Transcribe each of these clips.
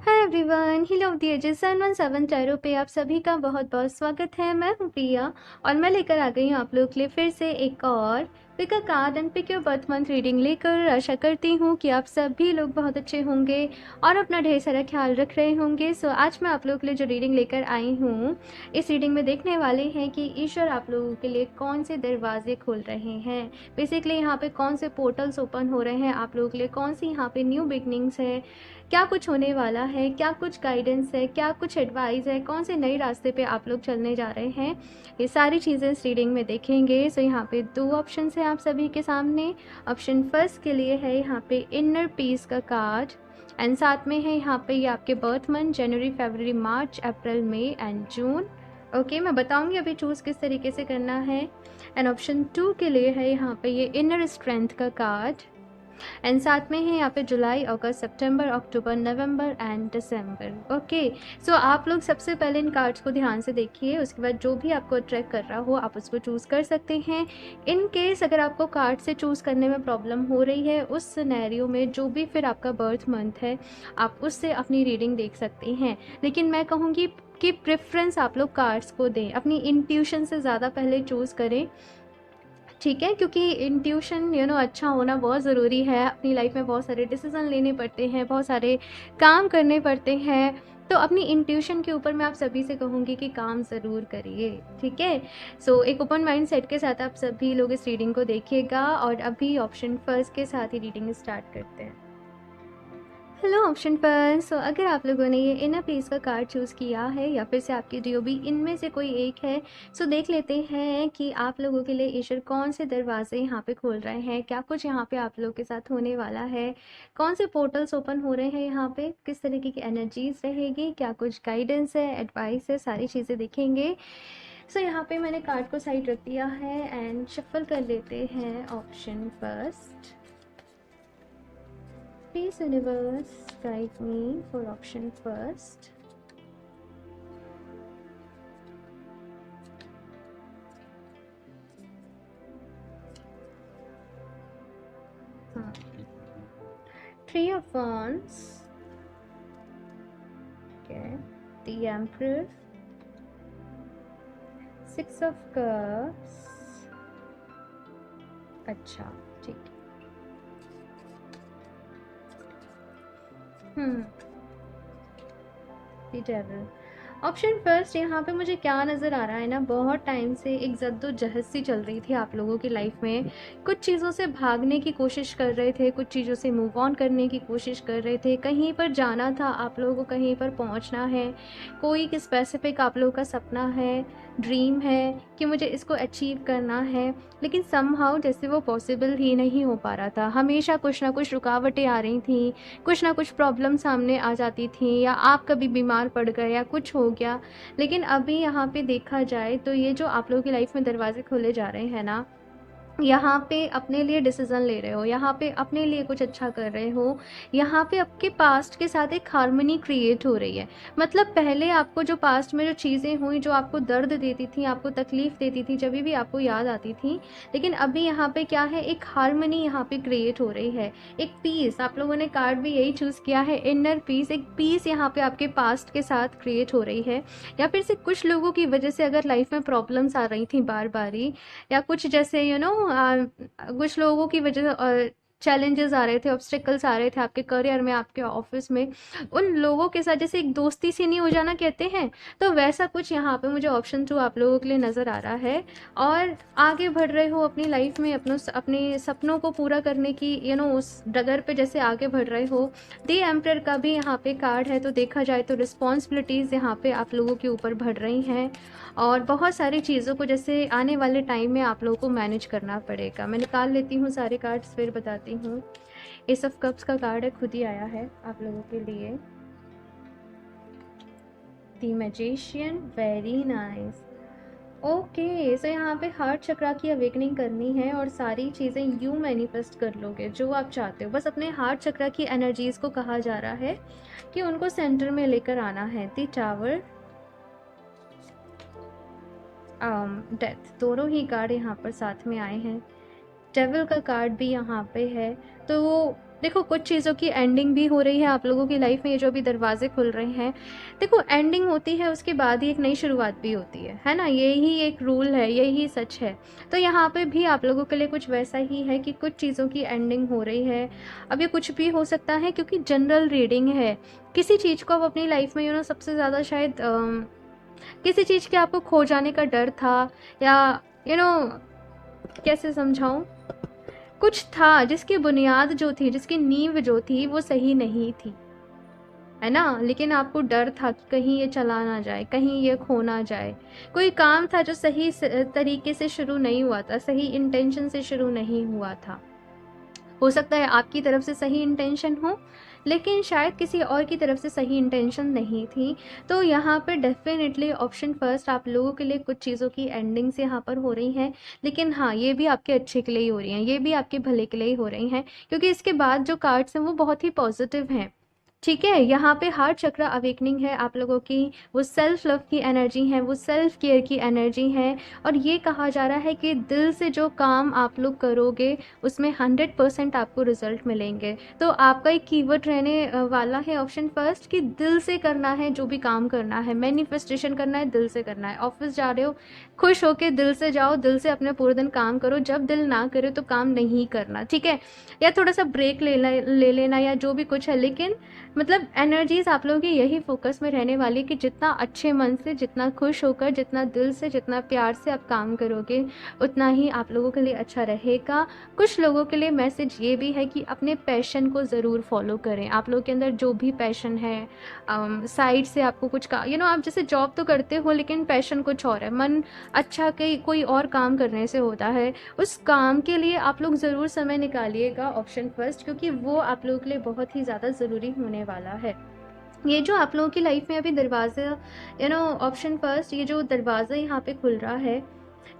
Hi everyone, hello dear जी 717 tarot पे आप सभी का बहुत बहुत स्वागत है। मैं हूँ प्रिया और मैं लेकर आ गई हूँ आप लोग के लिए फिर से एक और pick a card and pick your birth month reading लेकर। आशा करती हूँ कि आप सभी लोग बहुत अच्छे होंगे और अपना ढेर सारा ख्याल रख रहे होंगे। सो आज मैं आप लोगों के लिए जो रीडिंग लेकर आई हूँ, इस रीडिंग में देखने वाले हैं कि ईश्वर आप लोगों के लिए कौन से दरवाजे खोल रहे हैं। बेसिकली यहाँ पे कौन से पोर्टल्स ओपन हो रहे हैं आप लोगों के लिए, कौन सी यहाँ पे न्यू बिगनिंग्स है, क्या कुछ होने वाला है, क्या कुछ गाइडेंस है, क्या कुछ एडवाइस है, कौन से नए रास्ते पे आप लोग चलने जा रहे हैं, ये सारी चीज़ें इस रीडिंग में देखेंगे। सो यहाँ पे दो ऑप्शन है आप सभी के सामने। ऑप्शन फर्स्ट के लिए है यहाँ पे इनर पीस का कार्ड एंड साथ में है यहाँ पे ये आपके बर्थ मंथ जनवरी फरवरी मार्च अप्रैल मई एंड जून। ओके, मैं बताऊंगी अभी चूज़ किस तरीके से करना है। एंड ऑप्शन 2 के लिए है यहाँ पे ये इनर स्ट्रेंथ का कार्ड एंड साथ में है यहाँ पे जुलाई अगस्त सितंबर अक्टूबर नवंबर एंड दिसंबर। ओके, सो आप लोग सबसे पहले इन कार्ड्स को ध्यान से देखिए, उसके बाद जो भी आपको अट्रैक्ट कर रहा हो आप उसको चूज़ कर सकते हैं। इन केस अगर आपको कार्ड से चूज़ करने में प्रॉब्लम हो रही है, उस सिनेरियो में जो भी फिर आपका बर्थ मंथ है आप उससे अपनी रीडिंग देख सकते हैं। लेकिन मैं कहूँगी कि प्रेफरेंस आप लोग कार्ड्स को दें, अपनी इंट्यूशन से ज़्यादा पहले चूज़ करें, ठीक है, क्योंकि इंट्यूशन अच्छा होना बहुत ज़रूरी है। अपनी लाइफ में बहुत सारे डिसीजन लेने पड़ते हैं, बहुत सारे काम करने पड़ते हैं, तो अपनी इंट्यूशन के ऊपर मैं आप सभी से कहूँगी कि काम ज़रूर करिए, ठीक है। सो एक ओपन माइंड सेट के साथ आप सभी लोग इस रीडिंग को देखिएगा और अभी ऑप्शन फर्स्ट के साथ ही रीडिंग स्टार्ट करते हैं। हेलो ऑप्शन पर। सो अगर आप लोगों ने ये इनर पीस का कार्ड चूज़ किया है या फिर से आपकी जो भी इनमें से कोई एक है, सो देख लेते हैं कि आप लोगों के लिए ईश्वर कौन से दरवाजे यहाँ पे खोल रहे हैं, क्या कुछ यहाँ पे आप लोगों के साथ होने वाला है, कौन से पोर्टल्स ओपन हो रहे हैं यहाँ पे, किस तरीके की एनर्जीज रहेगी, क्या कुछ गाइडेंस है, एडवाइस है, सारी चीज़ें देखेंगे। सो यहाँ पे मैंने कार्ड को साइड रख दिया है एंड शफल कर लेते हैं option first. Please universe guide me for option first. हाँ, Three of Wands. Okay, the Emperor. Six of Cups. अच्छा, ठीक। The Devil. ऑप्शन फर्स्ट, यहाँ पे मुझे क्या नज़र आ रहा है ना, बहुत टाइम से एक जद्दोजहद सी चल रही थी आप लोगों की लाइफ में। कुछ चीज़ों से भागने की कोशिश कर रहे थे, कुछ चीज़ों से मूव ऑन करने की कोशिश कर रहे थे, कहीं पर जाना था आप लोगों को, कहीं पर पहुँचना है, कोई एक स्पेसिफिक आप लोगों का सपना है, ड्रीम है कि मुझे इसको अचीव करना है, लेकिन समहाउ जैसे वो पॉसिबल ही नहीं हो पा रहा था। हमेशा कुछ ना कुछ रुकावटें आ रही थी, कुछ ना कुछ प्रॉब्लम सामने आ जाती थी, या आप कभी बीमार पड़ गए या कुछ हो गया। लेकिन अभी यहाँ पे देखा जाए तो ये जो आप लोगों की लाइफ में दरवाजे खोले जा रहे हैं ना, यहाँ पे अपने लिए डिसीजन ले रहे हो, यहाँ पे अपने लिए कुछ अच्छा कर रहे हो, यहाँ पे आपके पास्ट के साथ एक हार्मनी क्रिएट हो रही है। मतलब पहले आपको जो पास्ट में जो चीज़ें हुई जो आपको दर्द देती थी, आपको तकलीफ देती थी, जब भी आपको याद आती थी, लेकिन अभी यहाँ पे क्या है, एक हार्मनी यहाँ पे क्रिएट हो रही है, एक पीस। आप लोगों ने कार्ड भी यही चूज़ किया है, इनर पीस। एक पीस यहाँ पे आपके पास्ट के साथ क्रिएट हो रही है, या फिर से कुछ लोगों की वजह से अगर लाइफ में प्रॉब्लम्स आ रही थी बार बारी, या कुछ जैसे कुछ लोगों की वजह चैलेंजेस आ रहे थे, ऑब्स्टिकल्स आ रहे थे आपके करियर में, आपके ऑफिस में, उन लोगों के साथ जैसे एक दोस्ती सी नहीं हो जाना कहते हैं, तो वैसा कुछ यहाँ पे मुझे ऑप्शन 2 आप लोगों के लिए नज़र आ रहा है। और आगे बढ़ रहे हो अपनी लाइफ में, अपने सपनों को पूरा करने की उस डगर पे जैसे आगे बढ़ रहे हो। द एम्परर का भी यहाँ पे कार्ड है, तो देखा जाए तो रिस्पॉन्सिबिलिटीज़ यहाँ पे आप लोगों के ऊपर बढ़ रही हैं और बहुत सारी चीज़ों को जैसे आने वाले टाइम में आप लोगों को मैनेज करना पड़ेगा। मैं निकाल लेती हूँ सारे कार्ड्स, फिर बताती हूँ। एस ऑफ कप्स का कार्ड है, खुद ही आया है आप लोगों के लिए। The magician, very nice. Okay, so यहाँ पे हार्ट चक्रा की अवेकनिंग करनी है और सारी चीज़ें यूँ मैनिफेस्ट कर लोगे जो आप चाहते हो। बस अपने हार्ट चक्रा की एनर्जीज़ को कहा जा रहा है कि उनको सेंटर में लेकर आना है। द टावर, डेथ, दोनों ही कार्ड यहाँ पर साथ में आए हैं। डेविल का कार्ड भी यहाँ पे है, तो वो देखो कुछ चीज़ों की एंडिंग भी हो रही है आप लोगों की लाइफ में, ये जो अभी दरवाजे खुल रहे हैं, देखो एंडिंग होती है उसके बाद ही एक नई शुरुआत भी होती है ना, यही एक रूल है, यही सच है। तो यहाँ पे भी आप लोगों के लिए कुछ वैसा ही है कि कुछ चीज़ों की एंडिंग हो रही है। अब ये कुछ भी हो सकता है क्योंकि जनरल रीडिंग है। किसी चीज़ को आप अपनी लाइफ में सबसे ज़्यादा शायद किसी चीज़ के आपको खो जाने का डर था, या यू नो कैसे समझाऊं, कुछ था जिसकी बुनियाद जो थी, जिसकी नींव जो थी वो सही नहीं थी, है ना, लेकिन आपको डर था कि कहीं ये चला ना जाए, कहीं ये खो ना जाए। कोई काम था जो सही तरीके से शुरू नहीं हुआ था, सही इंटेंशन से शुरू नहीं हुआ था। हो सकता है आपकी तरफ से सही इंटेंशन हो, लेकिन शायद किसी और की तरफ से सही इंटेंशन नहीं थी। तो यहाँ पर डेफिनेटली ऑप्शन फर्स्ट आप लोगों के लिए कुछ चीज़ों की एंडिंग्स यहाँ पर हो रही हैं, लेकिन हाँ ये भी आपके अच्छे के लिए ही हो रही हैं, ये भी आपके भले के लिए ही हो रही हैं, क्योंकि इसके बाद जो कार्ड्स हैं वो बहुत ही पॉजिटिव हैं। ठीक है, यहाँ पे हार्ट चक्र अवेकनिंग है आप लोगों की, वो सेल्फ लव की एनर्जी है, वो सेल्फ केयर की एनर्जी है। और ये कहा जा रहा है कि दिल से जो काम आप लोग करोगे उसमें 100% आपको रिजल्ट मिलेंगे। तो आपका एक कीवर्ड रहने वाला है ऑप्शन फर्स्ट, कि दिल से करना है, जो भी काम करना है, मैनिफेस्टेशन करना है, दिल से करना है। ऑफिस जा रहे हो, खुश होके दिल से जाओ, दिल से अपने पूरे दिन काम करो, जब दिल ना करे तो काम नहीं करना, ठीक है, या थोड़ा सा ब्रेक ले लेना या जो भी कुछ है। लेकिन मतलब एनर्जीज आप लोगों की यही फोकस में रहने वाली कि जितना अच्छे मन से, जितना खुश होकर, जितना दिल से, जितना प्यार से आप काम करोगे उतना ही आप लोगों के लिए अच्छा रहेगा। कुछ लोगों के लिए मैसेज ये भी है कि अपने पैशन को ज़रूर फॉलो करें। आप लोगों के अंदर जो भी पैशन है, साइड से आपको कुछ का आप जैसे जॉब तो करते हो लेकिन पैशन कुछ और है, मन अच्छा कोई और काम करने से होता है, उस काम के लिए आप लोग ज़रूर समय निकालिएगा ऑप्शन फर्स्ट, क्योंकि वो आप लोगों के लिए बहुत ही ज़्यादा ज़रूरी होने वाला है। ये जो आप लोगों की लाइफ में अभी दरवाज़ा ऑप्शन फर्स्ट, ये जो दरवाज़ा यहाँ पे खुल रहा है,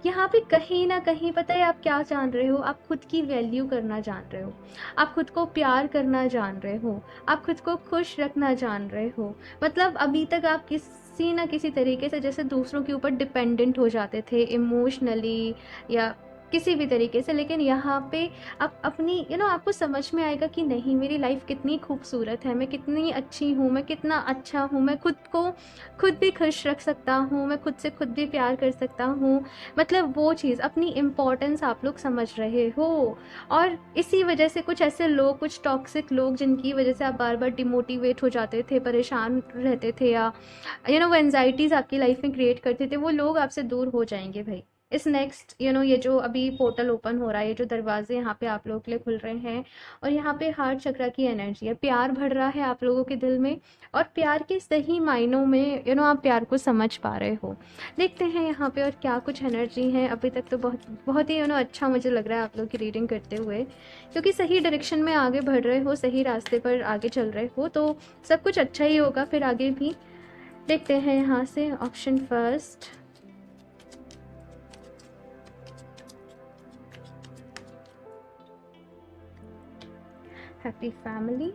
यहाँ पे कहीं ना कहीं पता है आप क्या जान रहे हो, आप खुद की वैल्यू करना जान रहे हो, आप खुद को प्यार करना जान रहे हो, आप खुद को खुश रखना जान रहे हो। मतलब अभी तक आप किसी ना किसी तरीके से जैसे दूसरों के ऊपर डिपेंडेंट हो जाते थे इमोशनली या किसी भी तरीके से, लेकिन यहाँ पे आप अपनी आपको समझ में आएगा कि नहीं, मेरी लाइफ कितनी खूबसूरत है, मैं कितनी अच्छी हूँ, मैं कितना अच्छा हूँ, मैं खुद को खुद भी खुश रख सकता हूँ, मैं खुद से खुद भी प्यार कर सकता हूँ। मतलब वो चीज़, अपनी इम्पोर्टेंस आप लोग समझ रहे हो। और इसी वजह से कुछ ऐसे लोग, कुछ टॉक्सिक लोग जिनकी वजह से आप बार बार डिमोटिवेट हो जाते थे, परेशान रहते थे, या वो एनजाइटीज़ आपकी लाइफ में क्रिएट करते थे, वो लोग आपसे दूर हो जाएंगे भाई। इस नेक्स्ट ये जो अभी पोर्टल ओपन हो रहा है, ये जो दरवाजे यहाँ पे आप लोगों के लिए खुल रहे हैं, और यहाँ पे हार्ट चक्र की एनर्जी है, प्यार बढ़ रहा है आप लोगों के दिल में, और प्यार के सही मायनों में आप प्यार को समझ पा रहे हो। देखते हैं यहाँ पे और क्या कुछ एनर्जी है। अभी तक तो बहुत बहुत ही अच्छा मुझे लग रहा है आप लोग की रीडिंग करते हुए, क्योंकि सही डायरेक्शन में आगे बढ़ रहे हो, सही रास्ते पर आगे चल रहे हो, तो सब कुछ अच्छा ही होगा फिर आगे भी। देखते हैं यहाँ से option first, happy family,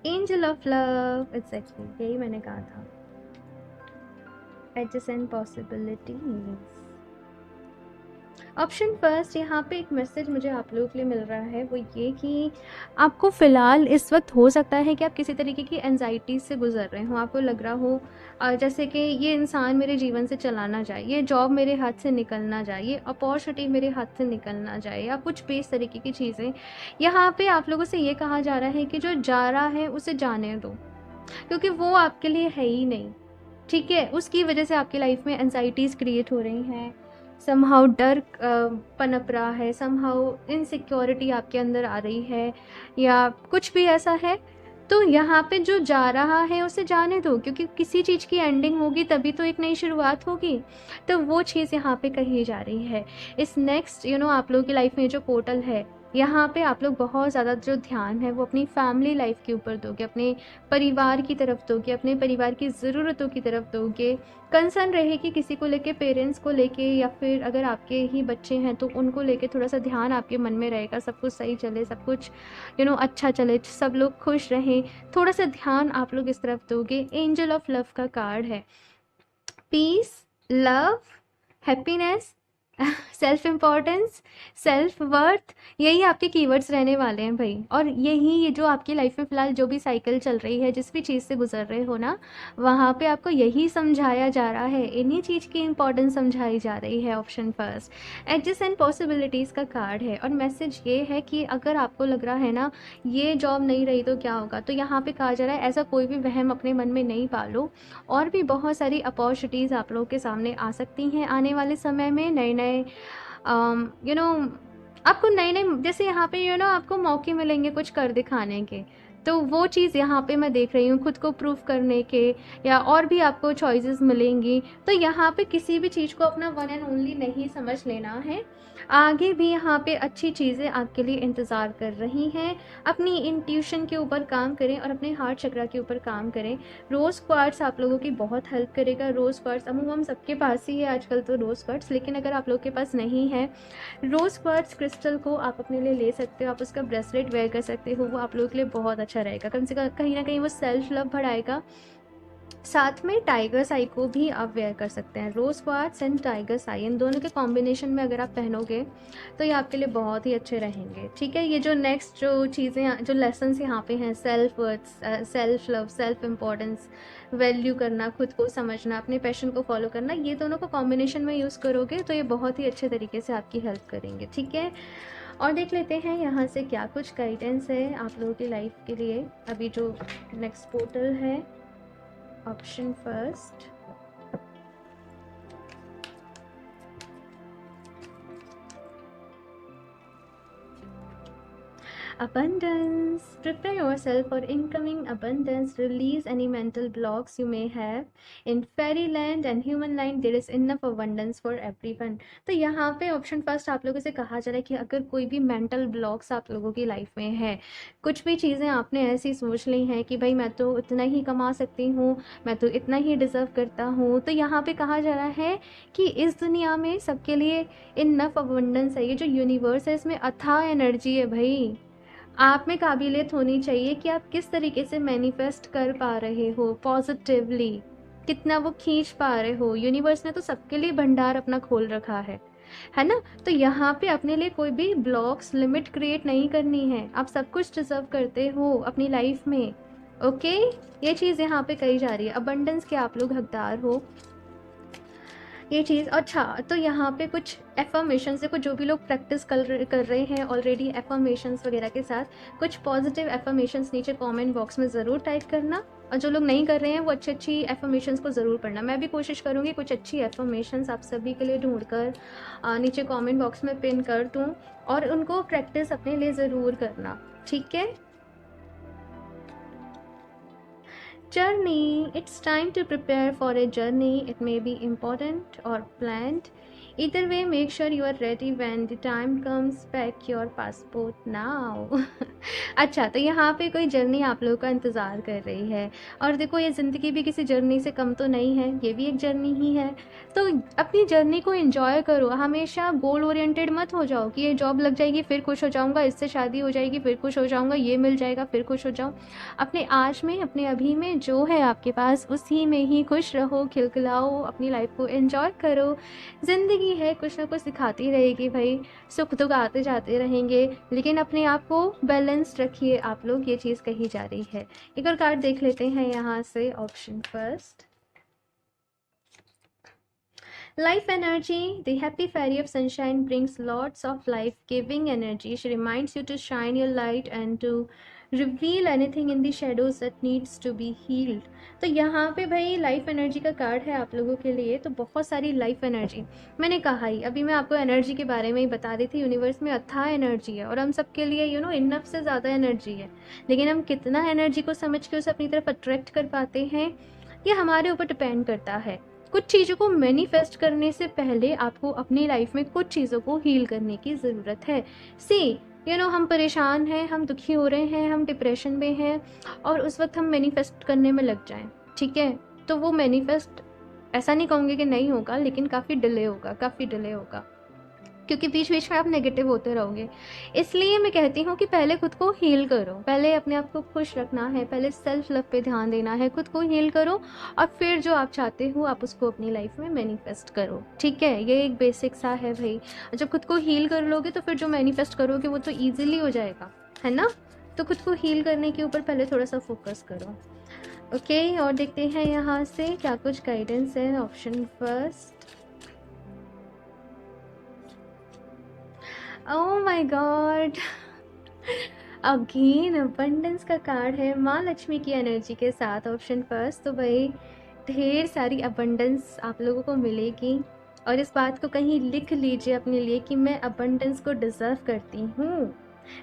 angel of love, exactly यही मैंने कहा था, एडजेसेंट पॉसिबिलिटीज। ऑप्शन फर्स्ट, यहाँ पे एक मैसेज मुझे आप लोगों के लिए मिल रहा है, वो ये कि आपको फ़िलहाल इस वक्त हो सकता है कि आप किसी तरीके की एनजाइटी से गुजर रहे हो। आपको लग रहा हो जैसे कि ये इंसान मेरे जीवन से चला ना जाए, ये जॉब मेरे हाथ से निकल ना जाए, ये अपॉर्चुनिटी मेरे हाथ से निकल ना जाए, या कुछ भी इस तरीके की चीज़ें। यहाँ पे आप लोगों से ये कहा जा रहा है कि जो जा रहा है उसे जाने दो, क्योंकि वो आपके लिए है ही नहीं, ठीक है। उसकी वजह से आपकी लाइफ में एनजाइटीज़ क्रिएट हो रही हैं, समहाउ डर पनप रहा है, समहाउ इनसिक्योरिटी आपके अंदर आ रही है, या कुछ भी ऐसा है। तो यहाँ पे जो जा रहा है उसे जाने दो, क्योंकि किसी चीज़ की एंडिंग होगी तभी तो एक नई शुरुआत होगी। तो वो चीज़ यहाँ पे कही जा रही है। इस नेक्स्ट आप लोगों की लाइफ में जो पोर्टल है, यहाँ पे आप लोग बहुत ज़्यादा जो ध्यान है वो अपनी फैमिली लाइफ के ऊपर दोगे, अपने परिवार की तरफ दोगे, अपने परिवार की ज़रूरतों की तरफ दोगे। कंसर्न रहेगी किसी को लेके, पेरेंट्स को लेके, या फिर अगर आपके ही बच्चे हैं तो उनको लेके थोड़ा सा ध्यान आपके मन में रहेगा, सब कुछ सही चले, सब कुछ अच्छा चले, सब लोग खुश रहें, थोड़ा सा ध्यान आप लोग इस तरफ दोगे। एंजल ऑफ लव का कार्ड है, peace, love, happiness, self importance, self worth, यही आपके कीवर्ड्स रहने वाले हैं भाई। और यही ये जो आपकी लाइफ में फ़िलहाल जो भी साइकिल चल रही है, जिस भी चीज़ से गुजर रहे हो ना, वहाँ पे आपको यही समझाया जा रहा है, इन्हीं चीज़ की इंपॉर्टेंस समझाई जा रही है। Option first adjust and possibilities का कार्ड है, और मैसेज ये है कि अगर आपको लग रहा है ना ये जॉब नहीं रही तो क्या होगा, तो यहाँ पे कहा जा रहा है ऐसा कोई भी वहम अपने मन में नहीं पालो, और भी बहुत सारी अपॉर्चुनिटीज़ आप लोगों के सामने आ सकती हैं आने वाले समय में। नए नए यू नो आपको नए नए जैसे यहाँ पे आपको मौके मिलेंगे कुछ कर दिखाने के, तो वो चीज़ यहाँ पे मैं देख रही हूँ, खुद को प्रूफ करने के, या और भी आपको चॉइसेस मिलेंगी। तो यहाँ पे किसी भी चीज़ को अपना वन एंड ओनली नहीं समझ लेना है, आगे भी यहाँ पे अच्छी चीज़ें आपके लिए इंतज़ार कर रही हैं। अपनी इंट्यूशन के ऊपर काम करें और अपने हार्ट चक्रा के ऊपर काम करें। रोज़ क्वार्ट्स आप लोगों की बहुत हेल्प करेगा। रोज़ क्वार्ट्स अमूमन सबके पास ही है आजकल तो रोज़ क्वार्ट्स, लेकिन अगर आप लोगों के पास नहीं है, रोज़ क्वार्ट्स क्रिस्टल को आप अपने लिए ले सकते हो, आप उसका ब्रेसलेट वेयर कर सकते हो, वो आप लोगों के लिए बहुत अच्छा रहेगा। कम से कम कहीं ना कहीं वो सेल्फ लव बढ़ाएगा। साथ में टाइगर साई को भी आप वेयर कर सकते हैं। Rose quartz and tiger eye, इन दोनों के कॉम्बिनेशन में अगर आप पहनोगे तो ये आपके लिए बहुत ही अच्छे रहेंगे। ठीक है, ये जो नेक्स्ट जो चीज़ें जो लेसन्स यहाँ पे हैं, self worth, self love, self importance, value करना, खुद को समझना, अपने पैशन को फॉलो करना, ये दोनों को कॉम्बिनेशन में यूज़ करोगे तो ये बहुत ही अच्छे तरीके से आपकी हेल्प करेंगे। ठीक है, और देख लेते हैं यहाँ से क्या कुछ गाइडेंस है आप लोगों की लाइफ के लिए। अभी जो नेक्स्ट पोर्टल है, option first, abundance. Prepare yourself for incoming abundance. Release any mental blocks you may have. In fairyland and human land there is enough abundance for everyone. तो यहाँ पे ऑप्शन फर्स्ट आप लोगों से कहा जा रहा है कि अगर कोई भी मेंटल ब्लॉक्स आप लोगों की लाइफ में है, कुछ भी चीज़ें आपने ऐसी सोच ली हैं कि भाई मैं तो इतना ही कमा सकती हूँ, मैं तो इतना ही डिज़र्व करता हूँ, तो यहाँ पे कहा जा रहा है कि इस दुनिया में सबके लिए इनफ अबंडेंस है। ये जो यूनिवर्स है इसमें अथाह एनर्जी है भाई। आप में काबिलियत होनी चाहिए कि आप किस तरीके से मैनिफेस्ट कर पा रहे हो पॉजिटिवली, कितना वो खींच पा रहे हो। यूनिवर्स ने तो सबके लिए भंडार अपना खोल रखा है ना। तो यहाँ पे अपने लिए कोई भी ब्लॉक्स, लिमिट क्रिएट नहीं करनी है। आप सब कुछ डिजर्व करते हो अपनी लाइफ में। ओके, ये चीज़ यहाँ पे कही जा रही है। अबंडेंस के आप लोग हकदार हो, ये चीज़। अच्छा, तो यहाँ पे कुछ एफर्मेशंस, देखो जो भी लोग प्रैक्टिस कर रहे हैं ऑलरेडी एफर्मेशंस वगैरह के साथ, कुछ पॉजिटिव एफर्मेशंस नीचे कमेंट बॉक्स में ज़रूर टाइप करना, और जो लोग नहीं कर रहे हैं वो अच्छी अच्छी एफर्मेशंस को ज़रूर पढ़ना। मैं भी कोशिश करूँगी कुछ अच्छी एफर्मेशंस आप सभी के लिए ढूंढ कर नीचे कमेंट बॉक्स में पिन कर दूँ, और उनको प्रैक्टिस अपने लिए ज़रूर करना। ठीक है, journey, it's time to prepare for a journey. It may be important or planned. Either way, make sure you are ready when the time comes. Pack your passport now. अच्छा, तो यहाँ पे कोई जर्नी आप लोगों का इंतज़ार कर रही है, और देखो ये ज़िंदगी भी किसी जर्नी से कम तो नहीं है, ये भी एक जर्नी ही है। तो अपनी जर्नी को एंजॉय करो, हमेशा गोल ओरिएंटेड मत हो जाओ कि ये जॉब लग जाएगी फिर खुश हो जाऊँगा, इससे शादी हो जाएगी फिर खुश हो जाऊँगा, ये मिल जाएगा फिर खुश हो जाऊँ। अपने आज में, अपने अभी में जो है आपके पास, उसी में ही खुश रहो, खिलखिलाओ, अपनी लाइफ को एंजॉय करो। ज़िंदगी है, कुछ ना कुछ सिखाती रहेगी भाई, सुख दुख आते जाते रहेंगे, लेकिन अपने आप को बैलेंस्ड रखिए आप लोग, ये चीज़ कही जा रही है। एक और कार्ड देख लेते हैं यहाँ से, option first, Life energy. The happy fairy of sunshine brings lots of life-giving energy. She reminds you to shine your light and to reveal anything in the shadows that needs to be healed. तो यहाँ पे भाई life energy का card है आप लोगों के लिए, तो बहुत सारी लाइफ एनर्जी। मैंने कहा ही, अभी मैं आपको एनर्जी के बारे में ही बता रही थी। यूनिवर्स में अथाह एनर्जी है, और हम सबके लिए इनफ से ज़्यादा एनर्जी है, लेकिन हम कितना एनर्जी को समझ के उसे अपनी तरफ अट्रैक्ट कर पाते हैं, ये हमारे ऊपर डिपेंड करता है। कुछ चीज़ों को मैनिफेस्ट करने से पहले आपको अपनी लाइफ में कुछ चीज़ों को हील करने की ज़रूरत है। सी हम परेशान हैं, हम दुखी हो रहे हैं, हम डिप्रेशन में हैं, और उस वक्त हम मैनिफेस्ट करने में लग जाएं, ठीक है, तो वो मैनिफेस्ट ऐसा नहीं कहूँगी कि नहीं होगा, लेकिन काफ़ी डिले होगा, काफ़ी डिले होगा। क्योंकि बीच बीच में आप नेगेटिव होते रहोगे। इसलिए मैं कहती हूँ कि पहले खुद को हील करो, पहले अपने आप को खुश रखना है, पहले सेल्फ लव पे ध्यान देना है, खुद को हील करो और फिर जो आप चाहते हो आप उसको अपनी लाइफ में मैनिफेस्ट करो। ठीक है, ये एक बेसिक सा है भाई। जब खुद को हील कर लोगे तो फिर जो मैनिफेस्ट करोगे वो तो ईजिली हो जाएगा, है ना। तो खुद को हील करने के ऊपर पहले थोड़ा सा फोकस करो। ओके, और देखते हैं यहाँ से क्या कुछ गाइडेंस है। Option first, oh my God, again abundance का कार्ड है, माँ लक्ष्मी की एनर्जी के साथ ऑप्शन फर्स्ट। तो भाई ढेर सारी अबंडेंस आप लोगों को मिलेगी और इस बात को कहीं लिख लीजिए अपने लिए कि मैं अबंडेंस को डिज़र्व करती हूँ,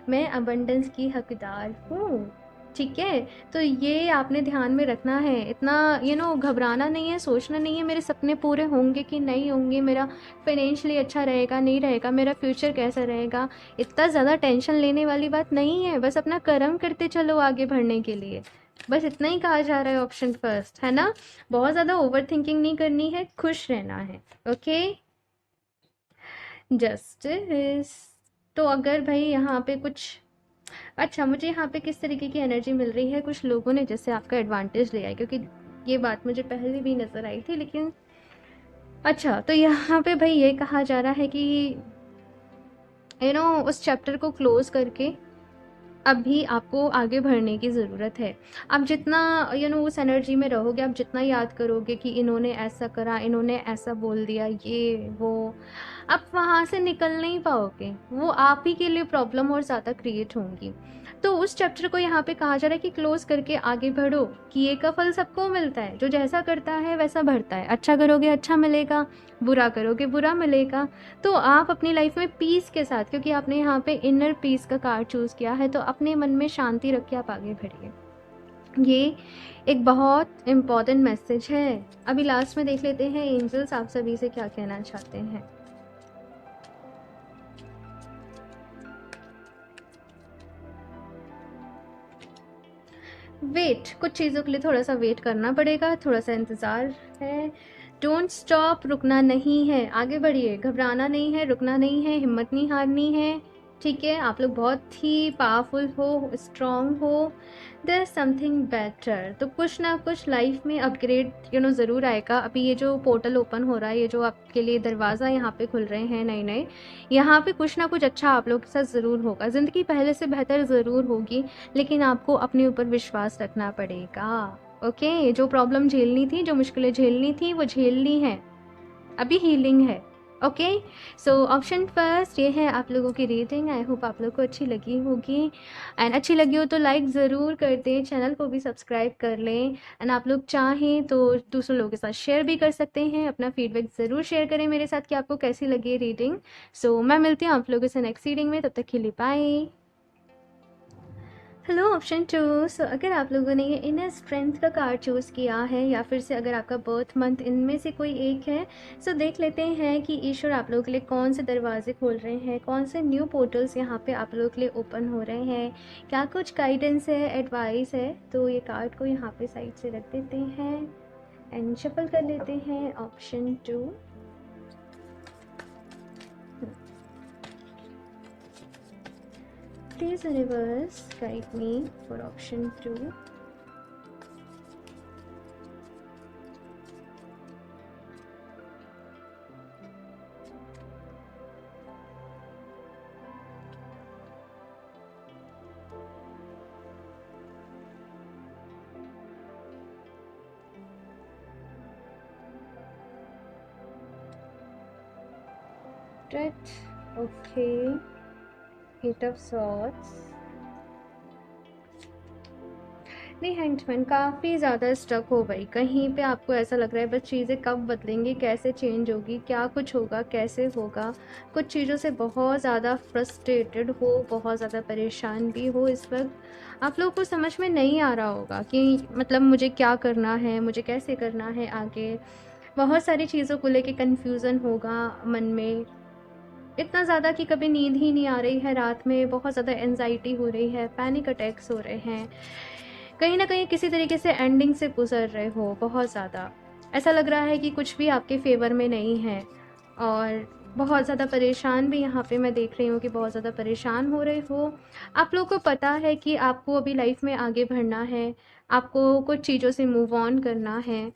मैं अबंडेंस की हकदार हूँ। ठीक है, तो ये आपने ध्यान में रखना है। इतना घबराना नहीं है, सोचना नहीं है मेरे सपने पूरे होंगे कि नहीं होंगे, मेरा फाइनेंशियली अच्छा रहेगा नहीं रहेगा, मेरा फ्यूचर कैसा रहेगा। इतना ज़्यादा टेंशन लेने वाली बात नहीं है, बस अपना कर्म करते चलो आगे बढ़ने के लिए। बस इतना ही कहा जा रहा है ऑप्शन फर्स्ट, है ना। बहुत ज़्यादा ओवर थिंकिंग नहीं करनी है, खुश रहना है। Okay, justice. तो अगर भाई यहाँ पे कुछ, अच्छा मुझे यहाँ पे किस तरीके की एनर्जी मिल रही है, कुछ लोगों ने जैसे आपका एडवांटेज लिया है, क्योंकि ये बात मुझे पहले भी नज़र आई थी लेकिन अच्छा, तो यहाँ पे भाई ये कहा जा रहा है कि उस चैप्टर को क्लोज करके अभी आपको आगे बढ़ने की ज़रूरत है। आप जितना उस एनर्जी में रहोगे, आप जितना याद करोगे कि इन्होंने ऐसा करा, इन्होंने ऐसा बोल दिया, ये वो, आप वहाँ से निकल नहीं पाओगे, वो आप ही के लिए प्रॉब्लम और ज़्यादा क्रिएट होंगी। तो उस चैप्टर को यहाँ पे कहा जा रहा है कि क्लोज करके आगे बढ़ो। किए का फल सबको मिलता है, जो जैसा करता है वैसा भरता है। अच्छा करोगे अच्छा मिलेगा, बुरा करोगे बुरा मिलेगा। तो आप अपनी लाइफ में पीस के साथ, क्योंकि आपने यहाँ पे इनर पीस का कार्ड चूज़ किया है, तो अपने मन में शांति रख के आप आगे बढ़िए। ये एक बहुत इम्पॉर्टेंट मैसेज है। अभी लास्ट में देख लेते हैं एंजल्स आप सभी से क्या कहना चाहते हैं। वेट, कुछ चीज़ों के लिए थोड़ा सा वेट करना पड़ेगा, थोड़ा सा इंतज़ार है। डोंट स्टॉप, रुकना नहीं है, आगे बढ़िए, घबराना नहीं है, रुकना नहीं है, हिम्मत नहीं हारनी है। ठीक है, आप लोग बहुत ही पावरफुल हो, स्ट्रॉन्ग हो। There is something better. तो कुछ ना कुछ लाइफ में अपग्रेड ज़रूर आएगा। अभी ये जो पोर्टल ओपन हो रहा है, ये जो आपके लिए दरवाज़ा यहाँ पे खुल रहे हैं नए नए, यहाँ पे कुछ ना कुछ अच्छा आप लोग के साथ ज़रूर होगा। ज़िंदगी पहले से बेहतर ज़रूर होगी, लेकिन आपको अपने ऊपर विश्वास रखना पड़ेगा। ओके, जो प्रॉब्लम झेलनी थी, जो मुश्किलें झेलनी थी, वो झेलनी है, अभी हीलिंग है। ओके, सो ऑप्शन फर्स्ट ये है आप लोगों की रीडिंग। आई होप आप लोग को अच्छी लगी होगी, एंड अच्छी लगी हो तो लाइक ज़रूर कर दें, चैनल को भी सब्सक्राइब कर लें, एंड आप लोग चाहें तो दूसरे लोगों के साथ शेयर भी कर सकते हैं। अपना फीडबैक ज़रूर शेयर करें मेरे साथ कि आपको कैसी लगी रीडिंग। सो मैं मिलती हूँ आप लोगों से नेक्स्ट रीडिंग में, तब तक के लिए bye. Hello option two. So अगर आप लोगों ने ये इनर स्ट्रेंथ का कार्ड चूज़ किया है, या फिर से अगर आपका बर्थ मंथ इनमें से कोई एक है, सो देख लेते हैं कि ईश्वर आप लोगों के लिए कौन से दरवाजे खोल रहे हैं, कौन से न्यू पोर्टल्स यहाँ पे आप लोगों के लिए ओपन हो रहे हैं, क्या कुछ गाइडेंस है, एडवाइस है। तो ये कार्ड को यहाँ पे साइड से रख देते हैं एंड शफल कर लेते हैं। Option two, please universe guide me for option 2. Right, okay. Eight of Swords, नहीं, हैंगमैन काफ़ी ज़्यादा स्टक हो गई कहीं पे। आपको ऐसा लग रहा है बस चीज़ें कब बदलेंगी, कैसे चेंज होगी, क्या कुछ होगा, कैसे होगा। कुछ चीज़ों से बहुत ज़्यादा फ्रस्ट्रेटेड हो, बहुत ज़्यादा परेशान भी हो। इस वक्त आप लोगों को समझ में नहीं आ रहा होगा कि मतलब मुझे क्या करना है, मुझे कैसे करना है आगे। बहुत सारी चीज़ों को लेके कन्फ्यूज़न होगा मन में, इतना ज़्यादा कि कभी नींद ही नहीं आ रही है रात में, बहुत ज़्यादा एंजाइटी हो रही है, पैनिक अटैक्स हो रहे हैं, कहीं ना कहीं किसी तरीके से एंडिंग से गुजर रहे हो। बहुत ज़्यादा ऐसा लग रहा है कि कुछ भी आपके फेवर में नहीं है, और बहुत ज़्यादा परेशान भी यहाँ पे मैं देख रही हूँ कि बहुत ज़्यादा परेशान हो रहे हो। आप लोगों को पता है कि आपको अभी लाइफ में आगे बढ़ना है, आपको कुछ चीज़ों से मूव ऑन करना है,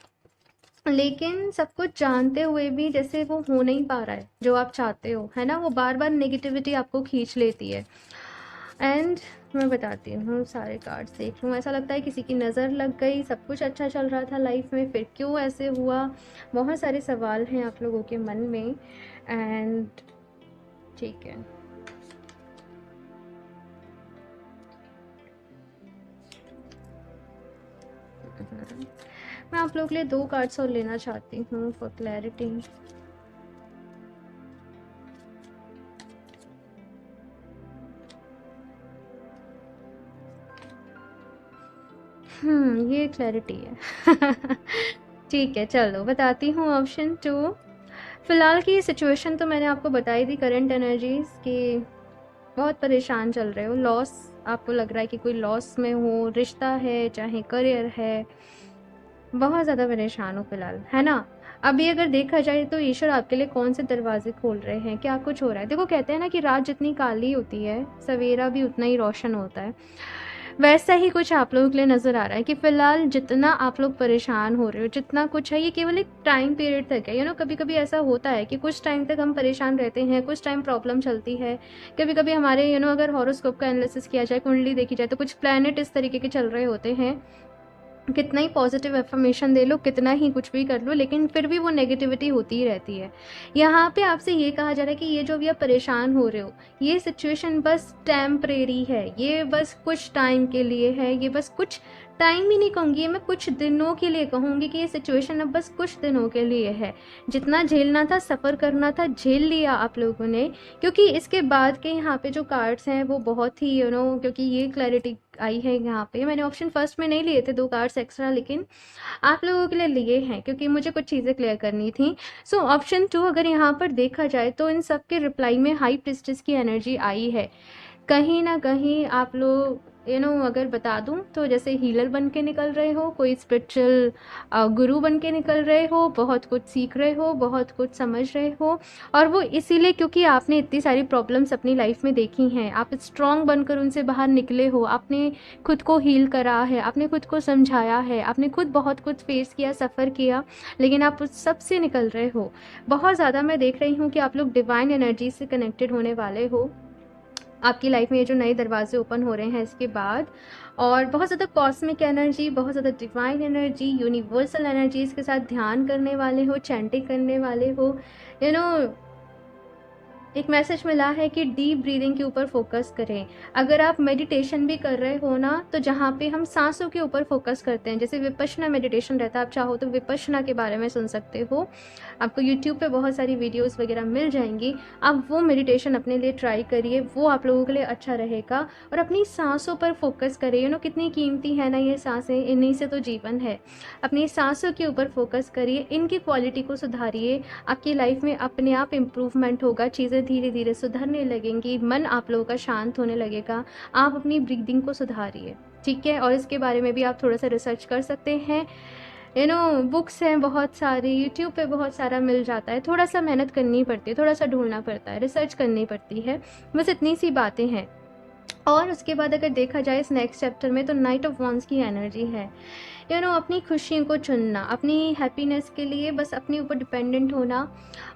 लेकिन सब कुछ जानते हुए भी जैसे वो हो नहीं पा रहा है जो आप चाहते हो, है ना? वो बार बार नेगेटिविटी आपको खींच लेती है। एंड मैं बताती हूँ, सारे कार्ड्स देख लूँ, ऐसा लगता है किसी की नज़र लग गई, सब कुछ अच्छा चल रहा था लाइफ में, फिर क्यों ऐसे हुआ? बहुत सारे सवाल हैं आप लोगों के मन में। एंड ठीक है, मैं आप लोगों के लिए 2 कार्ड्स और लेना चाहती हूँ फॉर क्लैरिटी। ये क्लैरिटी है। ठीक है, चलो बताती हूँ ऑप्शन 2। फिलहाल की सिचुएशन तो मैंने आपको बताई थी, करंट एनर्जीज की बहुत परेशान चल रहे हो, लॉस, आपको लग रहा है कि कोई लॉस में हो, रिश्ता है चाहे करियर है, बहुत ज़्यादा परेशान हो फिलहाल, है ना? अभी अगर देखा जाए तो ईश्वर आपके लिए कौन से दरवाजे खोल रहे हैं, क्या कुछ हो रहा है? देखो, कहते हैं ना कि रात जितनी काली होती है सवेरा भी उतना ही रोशन होता है। वैसा ही कुछ आप लोगों के लिए नज़र आ रहा है कि फ़िलहाल जितना आप लोग परेशान हो रहे हो, जितना कुछ है, ये केवल एक टाइम पीरियड तक है। कभी कभी ऐसा होता है कि कुछ टाइम तक हम परेशान रहते हैं, कुछ टाइम प्रॉब्लम चलती है। कभी कभी हमारे अगर हॉरोस्कोप का एनालिसिस किया जाए, कुंडली देखी जाए, तो कुछ प्लैनेट इस तरीके के चल रहे होते हैं, कितना ही पॉजिटिव एफर्मेशन दे लो, कितना ही कुछ भी कर लो, लेकिन फिर भी वो नेगेटिविटी होती ही रहती है। यहाँ पे आपसे ये कहा जा रहा है कि ये जो भी आप परेशान हो रहे हो, ये सिचुएशन बस टेम्परेरी है, ये बस कुछ टाइम के लिए है, ये बस कुछ टाइम ही नहीं कहूँगी, ये मैं कुछ दिनों के लिए कहूँगी कि ये सिचुएशन अब बस कुछ दिनों के लिए है। जितना झेलना था, सफ़र करना था, झेल लिया आप लोगों ने, क्योंकि इसके बाद के यहाँ पे जो कार्ड्स हैं वो बहुत ही क्योंकि ये क्लैरिटी आई है यहाँ पे, मैंने ऑप्शन फर्स्ट में नहीं लिए थे 2 कार्ड्स एक्स्ट्रा, लेकिन आप लोगों के लिए लिए हैं क्योंकि मुझे कुछ चीज़ें क्लियर करनी थी। सो ऑप्शन 2 अगर यहाँ पर देखा जाए तो इन सब के रिप्लाई में हाई प्रिस्टेस की एनर्जी आई है। कहीं ना कहीं आप लोग अगर बता दूं तो जैसे हीलर बन के निकल रहे हो, कोई स्पिरिचुअल गुरु बन के निकल रहे हो, बहुत कुछ सीख रहे हो, बहुत कुछ समझ रहे हो, और वो इसीलिए क्योंकि आपने इतनी सारी प्रॉब्लम्स अपनी लाइफ में देखी हैं, आप स्ट्रॉन्ग बनकर उनसे बाहर निकले हो, आपने खुद को हील करा है, आपने खुद को समझाया है, आपने खुद बहुत कुछ फेस किया, सफ़र किया, लेकिन आप उस सब से निकल रहे हो। बहुत ज़्यादा मैं देख रही हूँ कि आप लोग डिवाइन एनर्जी से कनेक्टेड होने वाले हो। आपकी लाइफ में ये जो नए दरवाजे ओपन हो रहे हैं इसके बाद, और बहुत ज़्यादा कॉस्मिक एनर्जी, बहुत ज़्यादा डिवाइन एनर्जी, यूनिवर्सल एनर्जीज़ के साथ ध्यान करने वाले हो, चैंटिंग करने वाले हो। यू नो एक मैसेज मिला है कि डीप ब्रीदिंग के ऊपर फोकस करें। अगर आप मेडिटेशन भी कर रहे हो ना, तो जहाँ पे हम सांसों के ऊपर फोकस करते हैं, जैसे विपश्यना मेडिटेशन रहता है, आप चाहो तो विपश्यना के बारे में सुन सकते हो, आपको यूट्यूब पे बहुत सारी वीडियोस वगैरह मिल जाएंगी, आप वो मेडिटेशन अपने लिए ट्राई करिए, वो आप लोगों के लिए अच्छा रहेगा। और अपनी सांसों पर फोकस करिए, कितनी कीमती है ना ये सांसें, इन्हीं से तो जीवन है। अपनी सांसों के ऊपर फोकस करिए, इनकी क्वालिटी को सुधारिए, आपकी लाइफ में अपने आप इम्प्रूवमेंट होगा, चीज़ें धीरे धीरे सुधरने लगेंगी, मन आप लोगों का शांत होने लगेगा। आप अपनी ब्रीदिंग को सुधारिए, ठीक है? और इसके बारे में भी आप थोड़ा सा रिसर्च कर सकते हैं। बुक्स हैं बहुत सारी, यूट्यूब पे बहुत सारा मिल जाता है, थोड़ा सा मेहनत करनी पड़ती है, थोड़ा सा ढूंढना पड़ता है, रिसर्च करनी पड़ती है, बस इतनी सी बातें हैं। और उसके बाद अगर देखा जाए इस नेक्स्ट चैप्टर में, तो नाइट ऑफ वॉन्ड्स की एनर्जी है। अपनी खुशियों को चुनना, अपनी हैप्पीनेस के लिए बस अपने ऊपर डिपेंडेंट होना,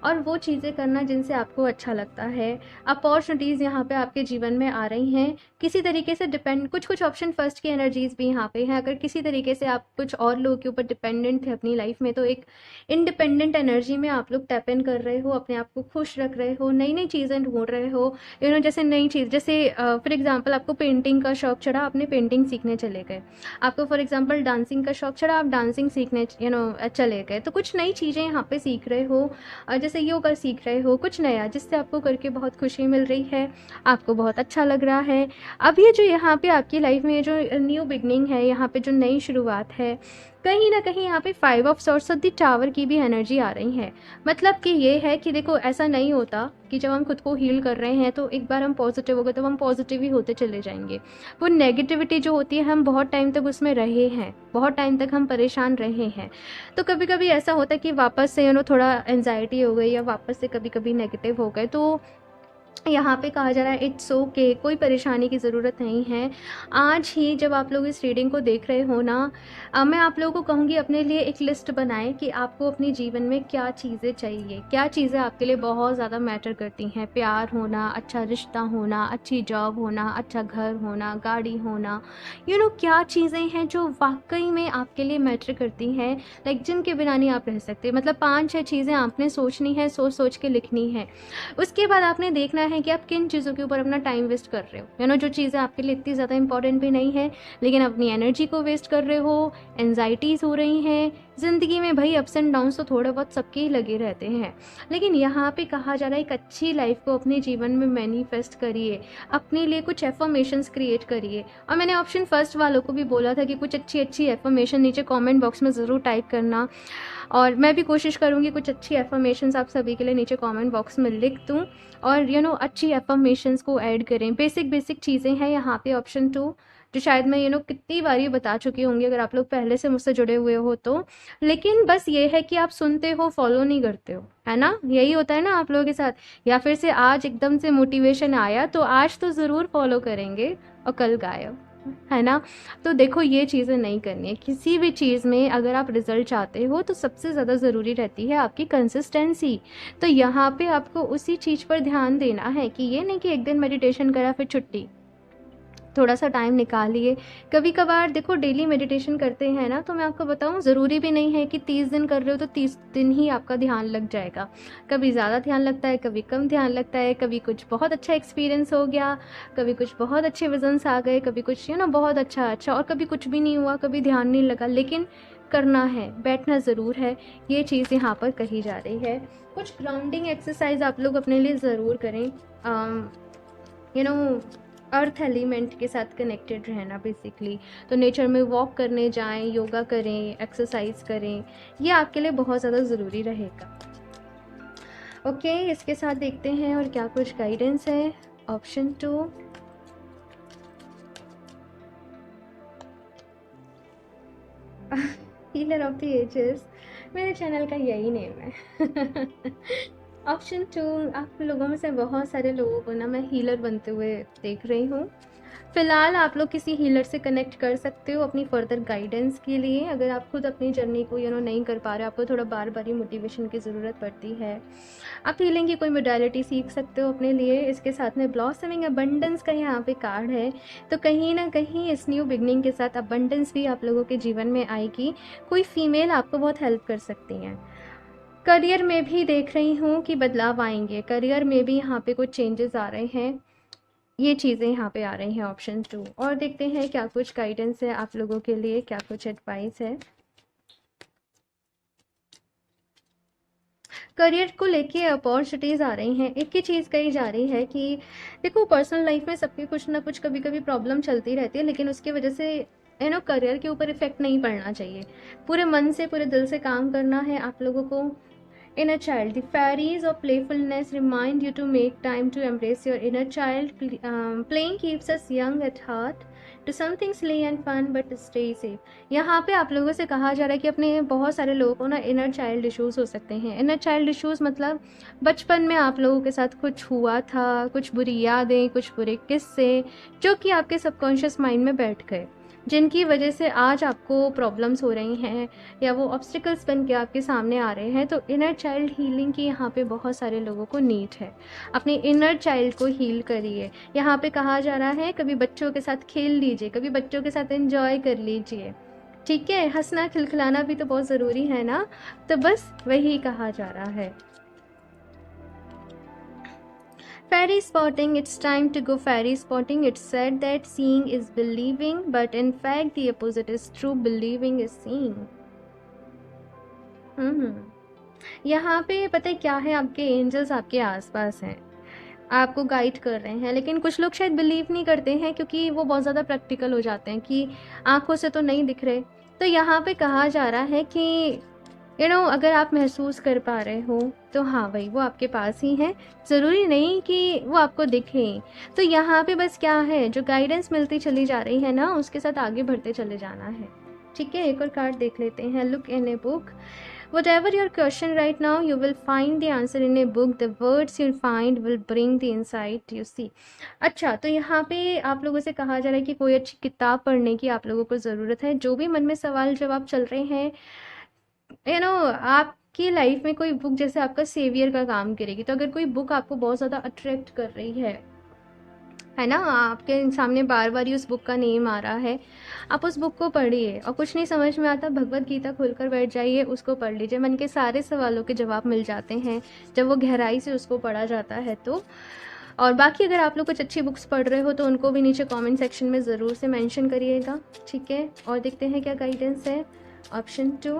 और वो चीज़ें करना जिनसे आपको अच्छा लगता है। अपॉर्चुनिटीज़ यहाँ पे आपके जीवन में आ रही हैं, किसी तरीके से डिपेंड, कुछ ऑप्शन फर्स्ट की एनर्जीज़ भी यहाँ पे हैं। अगर किसी तरीके से आप कुछ और लोगों के ऊपर डिपेंडेंट थे अपनी लाइफ में, तो एक इंडिपेंडेंट एनर्जी में आप लोग टैप इन कर रहे हो, अपने आप को खुश रख रहे हो, नई नई चीज़ें ढूंढ रहे हो। जैसे नई चीज़, जैसे फॉर एग्जाम्पल आपको पेंटिंग का शौक चढ़ा, आपने पेंटिंग सीखने चले गए। आपको फॉर एग्जाम्पल डांसिंग का शौक चढ़ा, आप डांसिंग सीखने चले गए। तो कुछ नई चीज़ें यहाँ पे सीख रहे हो, जैसे योगा सीख रहे हो, कुछ नया जिससे आपको करके बहुत खुशी मिल रही है, आपको बहुत अच्छा लग रहा है। अब ये जो यहाँ पे आपकी लाइफ में जो न्यू बिगनिंग है, यहाँ पे जो नई शुरुआत है, कहीं ना कहीं यहाँ पे 5 of swords of the tower की भी एनर्जी आ रही है। मतलब कि ये है कि देखो, ऐसा नहीं होता कि जब हम खुद को हील कर रहे हैं तो एक बार हम पॉजिटिव हो गए तो हम पॉजिटिव ही होते चले जाएंगे। वो नेगेटिविटी जो होती है हम बहुत टाइम तक उसमें रहे हैं, बहुत टाइम तक हम परेशान रहे हैं, तो कभी कभी ऐसा होता है कि वापस से थोड़ा एनजाइटी हो गई या वापस से कभी कभी नेगेटिव हो गए, तो यहाँ पे कहा जा रहा है इट्स ओके, कोई परेशानी की ज़रूरत नहीं है। आज ही जब आप लोग इस रीडिंग को देख रहे हो ना, मैं आप लोगों को कहूँगी अपने लिए एक लिस्ट बनाएं कि आपको अपने जीवन में क्या चीज़ें चाहिए, क्या चीज़ें आपके लिए बहुत ज़्यादा मैटर करती हैं। प्यार होना, अच्छा रिश्ता होना, अच्छी जॉब होना, अच्छा घर होना, गाड़ी होना, क्या चीज़ें हैं जो वाकई में आपके लिए मैटर करती हैं, लाइक जिनके बिना नहीं आप रह सकते। मतलब 5-6 चीज़ें आपने सोचनी है, सोच सोच के लिखनी है। उसके बाद आपने देखना है कि आप किन चीज़ों के ऊपर अपना टाइम वेस्ट कर रहे हो, जो चीज़ें आपके लिए इतनी ज़्यादा इंपॉर्टेंट भी नहीं है लेकिन अपनी एनर्जी को वेस्ट कर रहे हो, एनजाइटीज़ हो रही हैं। ज़िंदगी में भाई अप्स एंड डाउन्स तो थोड़े बहुत सबके ही लगे रहते हैं, लेकिन यहाँ पे कहा जा रहा है एक अच्छी लाइफ को अपने जीवन में मैनिफेस्ट करिए, अपने लिए कुछ एफर्मेशंस क्रिएट करिए। और मैंने ऑप्शन फर्स्ट वालों को भी बोला था कि कुछ अच्छी अच्छी एफर्मेशन नीचे कमेंट बॉक्स में ज़रूर टाइप करना, और मैं भी कोशिश करूँगी कुछ अच्छी एफर्मेशंस आप सभी के लिए नीचे कमेंट बॉक्स में लिख दूँ, और अच्छी एफर्मेशंस को ऐड करें। बेसिक चीज़ें हैं यहाँ पे ऑप्शन 2, जो शायद मैं कितनी बार ये बता चुकी होंगी अगर आप लोग पहले से मुझसे जुड़े हुए हो तो, लेकिन बस ये है कि आप सुनते हो, फॉलो नहीं करते हो, है ना। यही होता है ना आप लोगों के साथ, या फिर से आज एकदम से मोटिवेशन आया तो आज तो ज़रूर फॉलो करेंगे और कल गायब, है ना। तो देखो ये चीज़ें नहीं करनी है। किसी भी चीज़ में अगर आप रिजल्ट चाहते हो तो सबसे ज़्यादा ज़रूरी रहती है आपकी कंसिस्टेंसी। तो यहाँ पे आपको उसी चीज़ पर ध्यान देना है कि ये नहीं कि एक दिन मेडिटेशन करा फिर छुट्टी। थोड़ा सा टाइम निकालिए। कभी कभार देखो डेली मेडिटेशन करते हैं ना, तो मैं आपको बताऊं ज़रूरी भी नहीं है कि 30 दिन कर रहे हो तो 30 दिन ही आपका ध्यान लग जाएगा। कभी ज़्यादा ध्यान लगता है, कभी कम ध्यान लगता है, कभी कुछ बहुत अच्छा एक्सपीरियंस हो गया, कभी कुछ बहुत अच्छे विजन्स आ गए, कभी कुछ बहुत अच्छा, और कभी कुछ भी नहीं हुआ, कभी ध्यान नहीं लगा। लेकिन करना है, बैठना ज़रूर है, ये चीज़ यहाँ पर कही जा रही है। कुछ ग्राउंडिंग एक्सरसाइज आप लोग अपने लिए ज़रूर करें। अर्थ एलिमेंट के साथ कनेक्टेड रहना बेसिकली, तो नेचर में वॉक करने जाएं, योगा करें, एक्सरसाइज करें, ये आपके लिए बहुत ज़्यादा ज़रूरी रहेगा। ओके, इसके साथ देखते हैं और क्या कुछ गाइडेंस है। Option 2, healer of the ages, मेरे चैनल का यही नेम है। ऑप्शन 2, आप लोगों में से बहुत सारे लोगों को ना मैं हीलर बनते हुए देख रही हूँ। फ़िलहाल आप लोग किसी हीलर से कनेक्ट कर सकते हो अपनी फर्दर गाइडेंस के लिए। अगर आप खुद अपनी जर्नी को नहीं कर पा रहे, आपको थोड़ा बार बार ही मोटिवेशन की ज़रूरत पड़ती है, आप हीलिंग की कोई मोडालिटी सीख सकते हो अपने लिए। इसके साथ में ब्लॉसमिंग अबंडेंस का यहाँ पे कार्ड है, तो कहीं ना कहीं इस न्यू बिगनिंग के साथ अबंडेंस भी आप लोगों के जीवन में आएगी। कोई फीमेल आपको बहुत हेल्प कर सकती हैं। करियर में भी देख रही हूँ कि बदलाव आएंगे, करियर में भी यहाँ पे कुछ चेंजेस आ रहे हैं, ये चीज़ें यहाँ पे आ रही हैं। ऑप्शन 2, और देखते हैं क्या कुछ गाइडेंस है आप लोगों के लिए, क्या कुछ एडवाइस है। करियर को लेके अपॉर्चुनिटीज़ आ रही हैं। एक ही चीज़ कही जा रही है कि देखो पर्सनल लाइफ में सबकी कुछ ना कुछ कभी कभी प्रॉब्लम चलती रहती है, लेकिन उसकी वजह से करियर के ऊपर इफेक्ट नहीं पड़ना चाहिए। पूरे मन से, पूरे दिल से काम करना है आप लोगों को। Inner child, the fairies of playfulness remind you to make time to embrace your inner child. Playing keeps us young at heart. Do something silly and fun, but stay safe. यहाँ पे आप लोगों से कहा जा रहा है कि अपने बहुत सारे लोगों को ना इनर चाइल्ड इश्यूज़ हो सकते हैं। इनर चाइल्ड इश्यूज़ मतलब बचपन में आप लोगों के साथ कुछ हुआ था, कुछ बुरी यादें, कुछ बुरे किस्से जो कि आपके सबकॉन्शियस माइंड में बैठ गए, जिनकी वजह से आज आपको प्रॉब्लम्स हो रही हैं या वो ऑब्स्टिकल्स बन के आपके सामने आ रहे हैं। तो इनर चाइल्ड हीलिंग की यहाँ पे बहुत सारे लोगों को नीड है। अपने इनर चाइल्ड को हील करिए। यहाँ पे कहा जा रहा है कभी बच्चों के साथ खेल लीजिए, कभी बच्चों के साथ एंजॉय कर लीजिए, ठीक है। हंसना खिलखिलाना भी तो बहुत ज़रूरी है ना, तो बस वही कहा जा रहा है। Fairy spotting, it's time to go fairy spotting. It's said that seeing is believing, but in fact the opposite is true. Believing is seeing. यहाँ पे पता है क्या है, आपके एंजल्स आपके आसपास हैं, आपको गाइड कर रहे हैं। लेकिन कुछ लोग शायद बिलीव नहीं करते हैं क्योंकि वो बहुत ज़्यादा प्रैक्टिकल हो जाते हैं कि आंखों से तो नहीं दिख रहे। तो यहाँ पे कहा जा रहा है कि अगर आप महसूस कर पा रहे हो तो हाँ भाई वो आपके पास ही है, ज़रूरी नहीं कि वो आपको दिखे। तो यहाँ पे बस क्या है, जो गाइडेंस मिलती चली जा रही है ना, उसके साथ आगे बढ़ते चले जाना है। ठीक है, एक और कार्ड देख लेते हैं। Look in a book, whatever your question right now, you will find the answer in a book. The words you find will bring the insight you see. अच्छा, तो यहाँ पे आप लोगों से कहा जा रहा है कि कोई अच्छी किताब पढ़ने की आप लोगों को ज़रूरत है। जो भी मन में सवाल जवाब चल रहे हैं, आपकी लाइफ में कोई बुक जैसे आपका सेवियर का काम करेगी। तो अगर कोई बुक आपको बहुत ज़्यादा अट्रैक्ट कर रही है ना, आपके सामने बार बार ही उस बुक का नेम आ रहा है, आप उस बुक को पढ़िए। और कुछ नहीं समझ में आता, भगवत गीता खोलकर बैठ जाइए, उसको पढ़ लीजिए। मन के सारे सवालों के जवाब मिल जाते हैं जब वो गहराई से उसको पढ़ा जाता है तो। और बाकी अगर आप लोग कुछ अच्छी बुक्स पढ़ रहे हो तो उनको भी नीचे कमेंट सेक्शन में ज़रूर से मेंशन करिएगा। ठीक है, और देखते हैं क्या गाइडेंस है। ऑप्शन 2,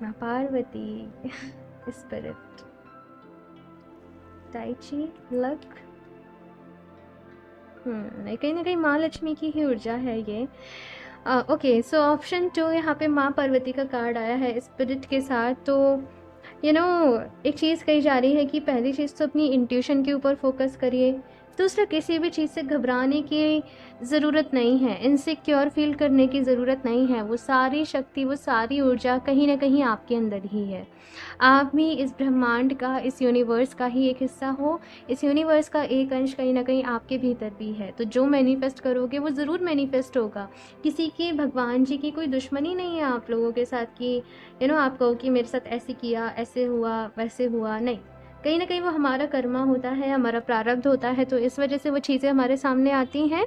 माँ पार्वती, स्पिरिट, टाइची, लक, कहीं ना कहीं माँ लक्ष्मी की ही ऊर्जा है ये। ओके, सो ऑप्शन 2 यहाँ पे माँ पार्वती का कार्ड आया है स्पिरिट के साथ। तो एक चीज़ कही जा रही है कि पहली चीज़ तो अपनी इंट्यूशन के ऊपर फोकस करिए। दूसरा, किसी भी चीज़ से घबराने की ज़रूरत नहीं है, इनसिक्योर फील करने की ज़रूरत नहीं है। वो सारी शक्ति, वो सारी ऊर्जा कहीं ना कहीं आपके अंदर ही है। आप भी इस ब्रह्मांड का, इस यूनिवर्स का ही एक हिस्सा हो। इस यूनिवर्स का एक अंश कहीं ना कहीं आपके भीतर भी है। तो जो मैनिफेस्ट करोगे वो ज़रूर मैनिफेस्ट होगा। किसी की, भगवान जी की कोई दुश्मनी नहीं है आप लोगों के साथ कि आप कहो कि मेरे साथ ऐसे किया, ऐसे हुआ, वैसे हुआ। नहीं, कहीं ना कहीं वो हमारा कर्मा होता है, हमारा प्रारब्ध होता है। तो इस वजह से वो चीज़ें हमारे सामने आती हैं।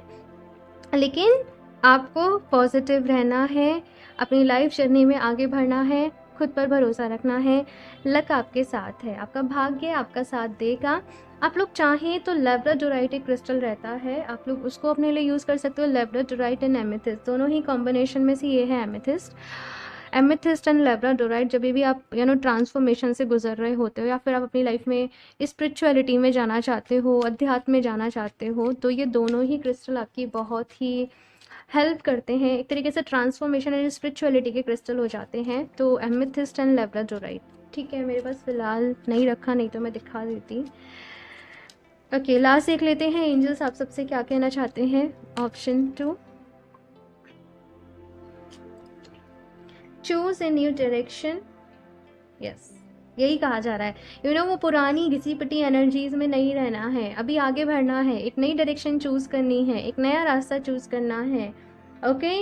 लेकिन आपको पॉजिटिव रहना है, अपनी लाइफ जर्नी में आगे बढ़ना है, खुद पर भरोसा रखना है। लक आपके साथ है, आपका भाग्य आपका साथ देगा। आप लोग चाहें तो लेब्राडोराइट एक क्रिस्टल रहता है, आप लोग उसको अपने लिए यूज़ कर सकते हो। लेब्राडोराइट एंड एमेथिस्ट, दोनों ही कॉम्बिनेशन में से ये है एमेथिस्ट। एमेथिस्ट एंड लेब्राडोराइट, जब भी आप ट्रांसफॉर्मेशन से गुजर रहे होते हो या फिर आप अपनी लाइफ में स्पिरिचुअलिटी में जाना चाहते हो, अध्यात्म में जाना चाहते हो, तो ये दोनों ही क्रिस्टल आपकी बहुत ही हेल्प करते हैं। एक तरीके से ट्रांसफॉर्मेशन एंड स्पिरिचुअलिटी के क्रिस्टल हो जाते हैं। तो एमेथिस्ट एंड लेब्राडोराइट। ठीक है, मेरे पास फ़िलहाल नहीं रखा, नहीं तो मैं दिखा देती। ओके, लास्ट देख लेते हैं, एंजल्स आप सबसे क्या कहना चाहते हैं। Option 2, choose a new direction. Yes, यही कहा जा रहा है। वो पुरानी घिसी पिटी एनर्जीज में नहीं रहना है, अभी आगे बढ़ना है, एक नई डायरेक्शन चूज करनी है, एक नया रास्ता चूज करना है। ओके,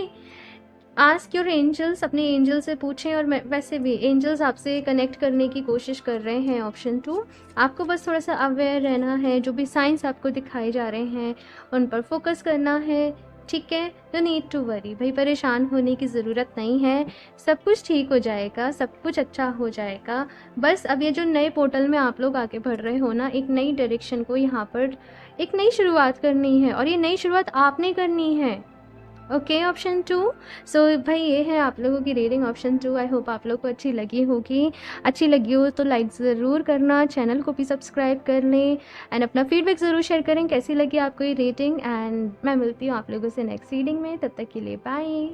आस्क योर एंजल्स, अपने एंजल से पूछें। और वैसे भी एंजल्स आपसे कनेक्ट करने की कोशिश कर रहे हैं। ऑप्शन 2, आपको बस थोड़ा सा अवेयर रहना है, जो भी साइंस आपको दिखाए जा रहे हैं उन पर फोकस करना है। ठीक है, नो नीड टू वरी, भाई परेशान होने की ज़रूरत नहीं है। सब कुछ ठीक हो जाएगा, सब कुछ अच्छा हो जाएगा। बस अब ये जो नए पोर्टल में आप लोग आगे बढ़ रहे हो ना, एक नई डायरेक्शन को यहाँ पर एक नई शुरुआत करनी है, और ये नई शुरुआत आपने करनी है। Okay, option 2। सो भाई ये है आप लोगों की रीडिंग ऑप्शन 2। आई होप आप लोग को अच्छी लगी होगी। अच्छी लगी हो तो लाइक ज़रूर करना, चैनल को भी सब्सक्राइब कर लें, एंड अपना फीडबैक ज़रूर शेयर करें कैसी लगी आपको ये रीडिंग। एंड मैं मिलती हूँ आप लोगों से नेक्स्ट रीडिंग में, तब तक के लिए बाय।